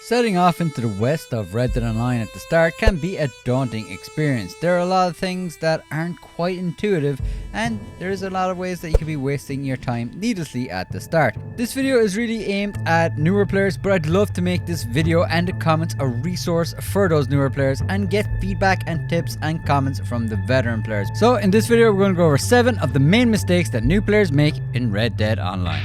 Setting off into the west of Red Dead Online at the start can be a daunting experience. There are a lot of things that aren't quite intuitive, and there's a lot of ways that you could be wasting your time needlessly at the start. This video is really aimed at newer players, but I'd love to make this video and the comments a resource for those newer players and get feedback and tips and comments from the veteran players. So in this video we're going to go over 7 of the main mistakes that new players make in Red Dead Online.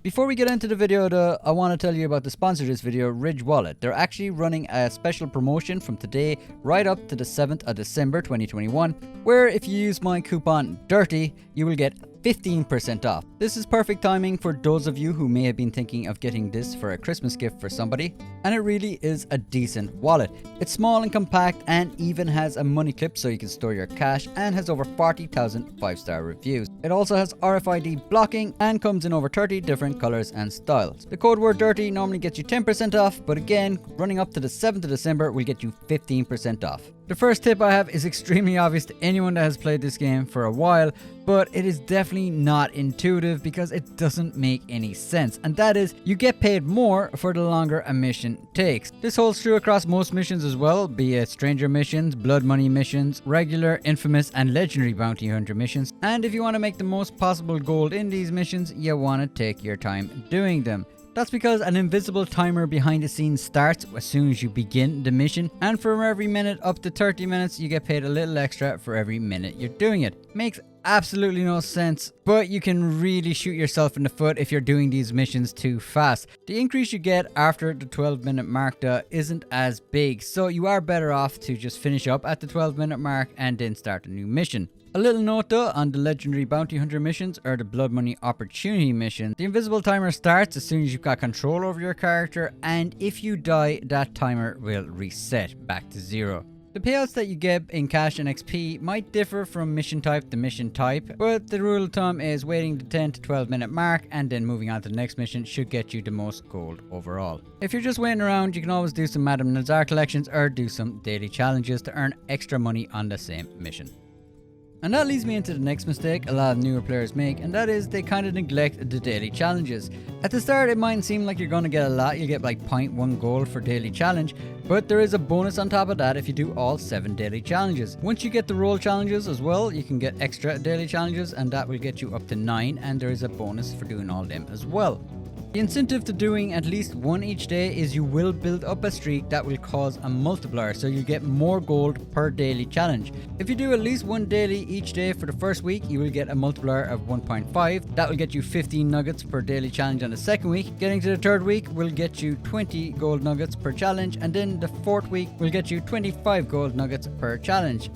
Before we get into the video though, I want to tell you about the sponsor of this video, Ridge Wallet. They're actually running a special promotion from today right up to the 7th of December 2021, where if you use my coupon DIRTY, you will get 15% off. This is perfect timing for those of you who may have been thinking of getting this for a Christmas gift for somebody, and it really is a decent wallet. It's small and compact and even has a money clip so you can store your cash, and has over 40,000 5-star reviews. It also has RFID blocking and comes in over 30 different colors and styles. The code word DIRTY normally gets you 10% off, but again, running up to the 7th of December will get you 15% off. The first tip I have is extremely obvious to anyone that has played this game for a while, but it is definitely not intuitive because it doesn't make any sense, and that is you get paid more for the longer a mission takes. This holds true across most missions as well, be it stranger missions, blood money missions, regular, infamous and legendary bounty hunter missions, and if you want to make the most possible gold in these missions, you want to take your time doing them. That's because an invisible timer behind the scenes starts as soon as you begin the mission, and for every minute up to 30 minutes you get paid a little extra for every minute you're doing it. Makes absolutely no sense, but you can really shoot yourself in the foot if you're doing these missions too fast. The increase you get after the 12-minute mark though isn't as big, so you are better off to just finish up at the 12-minute mark and then start a new mission. A little note though on the legendary bounty hunter missions or the blood money opportunity mission. The invisible timer starts as soon as you've got control over your character, and if you die, that timer will reset back to 0. The payouts that you get in cash and XP might differ from mission type to mission type, but the rule of thumb is waiting the 10 to 12 minute mark and then moving on to the next mission should get you the most gold overall. If you're just waiting around, you can always do some Madame Nazar collections or do some daily challenges to earn extra money on the same mission. And that leads me into the next mistake a lot of newer players make, and that is they kind of neglect the daily challenges. At the start it might seem like you're going to get a lot, you get like 0.1 gold for daily challenge, but there is a bonus on top of that if you do all 7 daily challenges. Once you get the role challenges as well, you can get extra daily challenges, and that will get you up to 9, and there is a bonus for doing all them as well. The incentive to doing at least one each day is you will build up a streak that will cause a multiplier, so you get more gold per daily challenge. If you do at least one daily each day for the first week, you will get a multiplier of 1.5. That will get you 15 nuggets per daily challenge on the second week. Getting to the third week will get you 20 gold nuggets per challenge, and then the fourth week will get you 25 gold nuggets per challenge.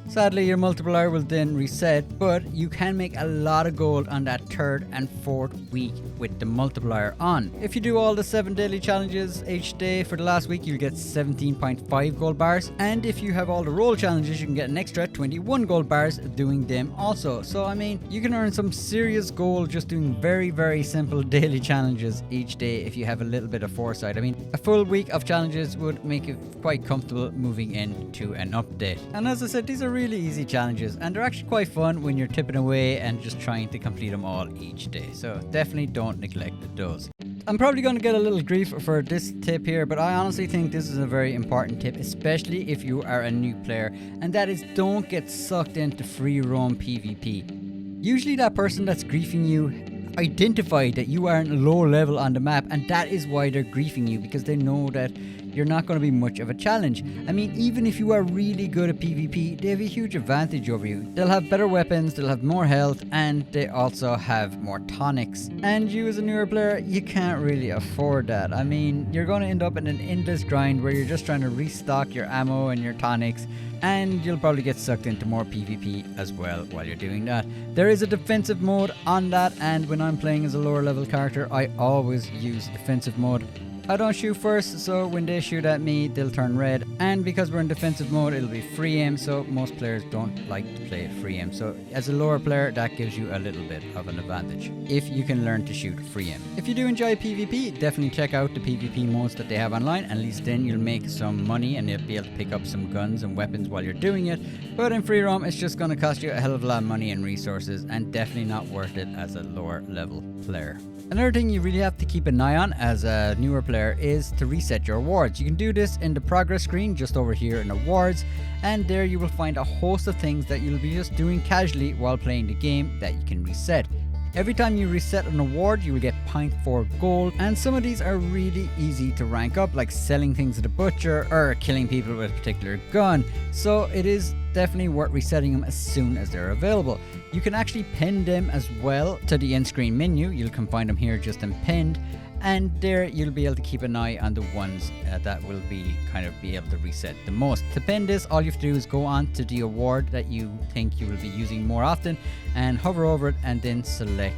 Sadly, your multiplier will then reset, but you can make a lot of gold on that third and fourth week with the multiplier on. If you do all the 7 daily challenges each day for the last week, you'll get 17.5 gold bars, and if you have all the role challenges, you can get an extra 21 gold bars doing them also. So I mean, you can earn some serious gold just doing very simple daily challenges each day if you have a little bit of foresight. I mean, a full week of challenges would make you quite comfortable moving into an update. And as I said, these are really easy challenges, and they're actually quite fun when you're tipping away and just trying to complete them all each day, so definitely don't neglect those. I'm probably going to get a little grief for this tip here, but I honestly think this is a very important tip, especially if you are a new player, and that is don't get sucked into free roam PvP. Usually that person that's griefing you identify that you aren't low level on the map, and that is why they're griefing you, because they know that you're not going to be much of a challenge. I mean, even if you are really good at PvP, they have a huge advantage over you. They'll have better weapons, they'll have more health, and they also have more tonics. And you as a newer player, you can't really afford that. I mean, you're going to end up in an endless grind where you're just trying to restock your ammo and your tonics, and you'll probably get sucked into more PvP as well while you're doing that. There is a defensive mode on that, and when I'm playing as a lower level character, I always use defensive mode. I don't shoot first, so when they shoot at me, they'll turn red. And because we're in defensive mode, it'll be free aim, so most players don't like to play free aim. So as a lower player, that gives you a little bit of an advantage if you can learn to shoot free aim. If you do enjoy PvP, definitely check out the PvP modes that they have online. At least then you'll make some money and you'll be able to pick up some guns and weapons while you're doing it. But in free roam, it's just going to cost you a hell of a lot of money and resources, and definitely not worth it as a lower level player. Another thing you really have to keep an eye on as a newer player is to reset your awards. You can do this in the progress screen just over here in awards, and there you will find a host of things that you'll be just doing casually while playing the game that you can reset. Every time you reset an award, you will get 0.4 gold, and some of these are really easy to rank up, like selling things at the butcher or killing people with a particular gun. So it is definitely worth resetting them as soon as they're available. You can actually pin them as well to the end screen menu. You can find them here just in pinned, and there you'll be able to keep an eye on the ones that will be able to reset the most. To pin this, all you have to do is go on to the award that you think you will be using more often and hover over it and then select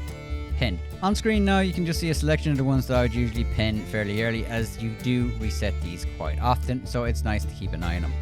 pin. On screen now you can just see a selection of the ones that I would usually pin fairly early, as you do reset these quite often, so it's nice to keep an eye on them.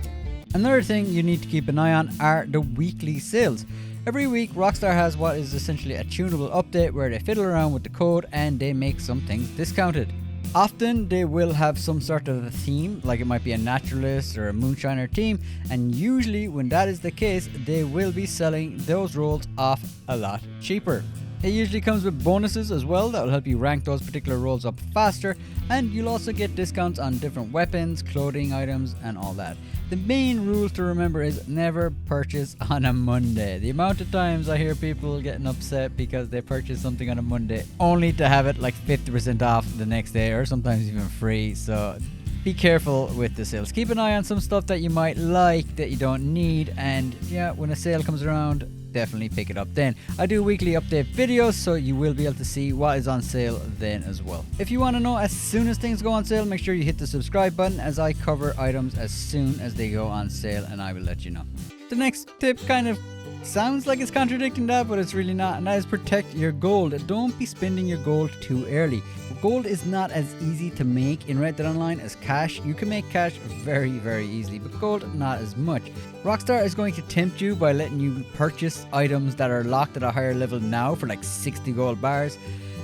Another thing you need to keep an eye on are the weekly sales. Every week, Rockstar has what is essentially a tunable update where they fiddle around with the code and they make some things discounted. Often they will have some sort of a theme, like it might be a naturalist or a moonshiner theme, and usually when that is the case, they will be selling those roles off a lot cheaper. It usually comes with bonuses as well that will help you rank those particular roles up faster, and you'll also get discounts on different weapons, clothing items, and all that. The main rule to remember is never purchase on a Monday. The amount of times I hear people getting upset because they purchase something on a Monday only to have it like 50% off the next day, or sometimes even free. So be careful with the sales. Keep an eye on some stuff that you might like that you don't need, and yeah, when a sale comes around, definitely pick it up then. I do weekly update videos, so you will be able to see what is on sale then as well. If you want to know as soon as things go on sale, make sure you hit the subscribe button, as I cover items as soon as they go on sale and I will let you know. The next tip kind of sounds like it's contradicting that, but it's really not, and that is protect your gold. Don't be spending your gold too early. Gold is not as easy to make in Red Dead Online as cash. You can make cash very, very easily, but gold not as much. Rockstar is going to tempt you by letting you purchase items that are locked at a higher level now for like 60 gold bars,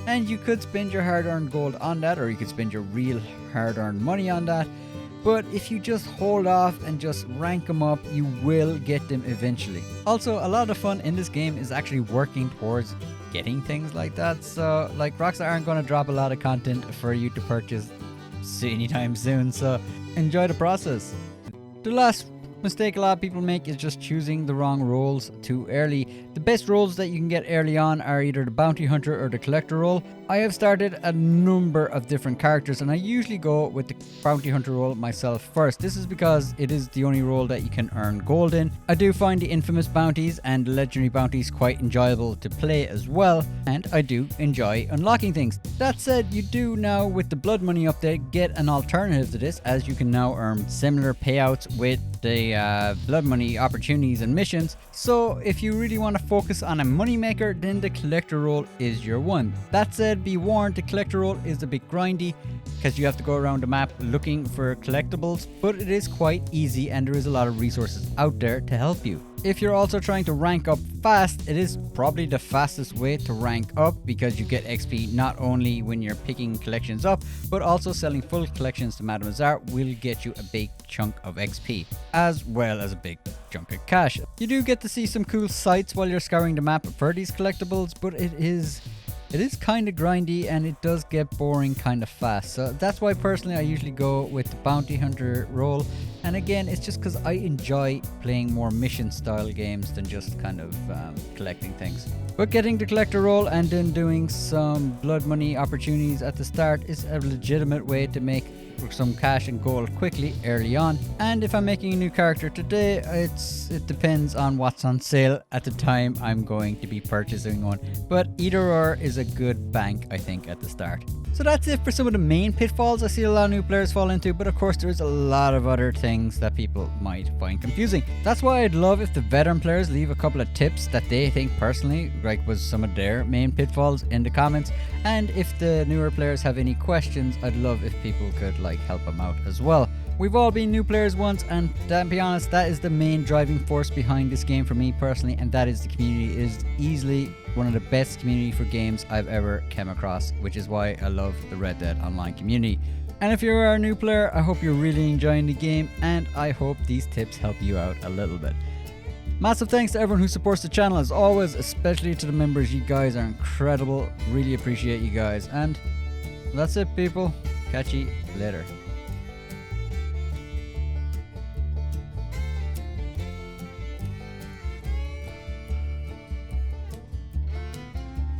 and you could spend your hard-earned gold on that, or you could spend your real hard-earned money on that. But if you just hold off and just rank them up, you will get them eventually. Also, a lot of fun in this game is actually working towards getting things like that. So, like, Rockstar aren't going to drop a lot of content for you to purchase anytime soon. So, enjoy the process. The last mistake a lot of people make is just choosing the wrong roles too early. The best roles that you can get early on are either the bounty hunter or the collector role. I have started a number of different characters, and I usually go with the bounty hunter role myself first. This is because it is the only role that you can earn gold in. I do find the infamous bounties and the legendary bounties quite enjoyable to play as well, and I do enjoy unlocking things. That said, you do now, with the blood money update, get an alternative to this, as you can now earn similar payouts with the blood money opportunities and missions. So if you really want to focus on a moneymaker, then the collector role is your one. That said, be warned, the collector role is a bit grindy because you have to go around the map looking for collectibles, but it is quite easy and there is a lot of resources out there to help you. If you're also trying to rank up fast, it is probably the fastest way to rank up, because you get XP not only when you're picking collections up, but also selling full collections to Mademoiselle will get you a big chunk of XP, as well as a big chunk of cash. You do get to see some cool sights while you're scouring the map for these collectibles, but it is kind of grindy and it does get boring kind of fast. So that's why personally I usually go with the bounty hunter role. And again, it's just because I enjoy playing more mission style games than just kind of collecting things. But getting the collector role and then doing some blood money opportunities at the start is a legitimate way to make some cash and gold quickly early on. And if I'm making a new character today, it depends on what's on sale at the time I'm going to be purchasing one. But either or is a good bank, I think, at the start. So that's it for some of the main pitfalls I see a lot of new players fall into, but of course there's a lot of other things that people might find confusing. That's why I'd love if the veteran players leave a couple of tips that they think personally like was some of their main pitfalls in the comments, and if the newer players have any questions, I'd love if people could like help them out as well. We've all been new players once, and to be honest, that is the main driving force behind this game for me personally, and that is the community is easily one of the best community for games I've ever come across, which is why I love the Red Dead Online community. And if you're a new player, I hope you're really enjoying the game, and I hope these tips help you out a little bit. Massive thanks to everyone who supports the channel as always, especially to the members. You guys are incredible. Really appreciate you guys. And that's it, people. Catch you later.